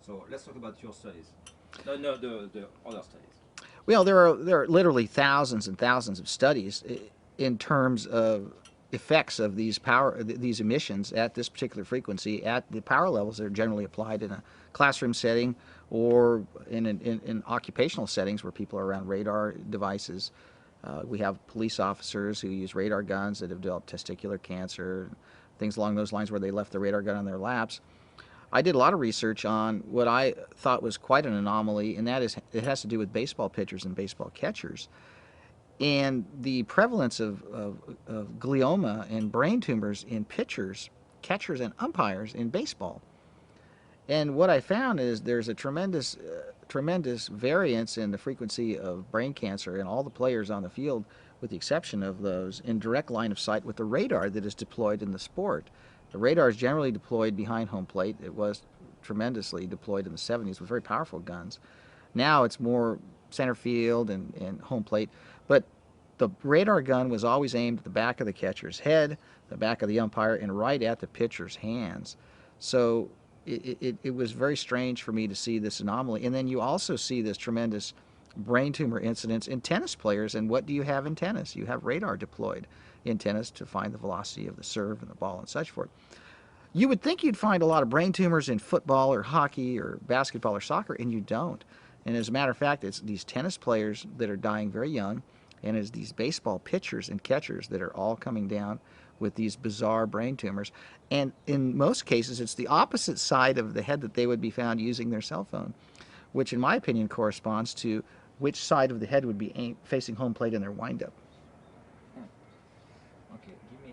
So let's talk about your studies. No, no, the other studies. Well, there are literally thousands and thousands of studies in terms of effects of these emissions at this particular frequency at the power levels that are generally applied in a classroom setting or in occupational settings where people are around radar devices. We have police officers who use radar guns that have developed testicular cancer, things along those lines where they left the radar gun on their laps. I did a lot of research on what I thought was quite an anomaly, and that is it has to do with baseball pitchers and baseball catchers. And the prevalence of glioma and brain tumors in pitchers, catchers, and umpires in baseball. And what I found is there's a tremendous variance in the frequency of brain cancer in all the players on the field, with the exception of those in direct line of sight with the radar that is deployed in the sport. The radar is generally deployed behind home plate. It was tremendously deployed in the 70s with very powerful guns. Now it's more center field and home plate. But the radar gun was always aimed at the back of the catcher's head, the back of the umpire, and right at the pitcher's hands. So it was very strange for me to see this anomaly. And then you also see this tremendous brain tumor incidence in tennis players. And what do you have in tennis? You have radar deployed in tennis to find the velocity of the serve and the ball and such forth. You would think you'd find a lot of brain tumors in football or hockey or basketball or soccer, and you don't. And as a matter of fact, it's these tennis players that are dying very young, and it's these baseball pitchers and catchers that are all coming down with these bizarre brain tumors. And in most cases, it's the opposite side of the head that they would be found using their cell phone, which in my opinion corresponds to which side of the head would be facing home plate in their windup.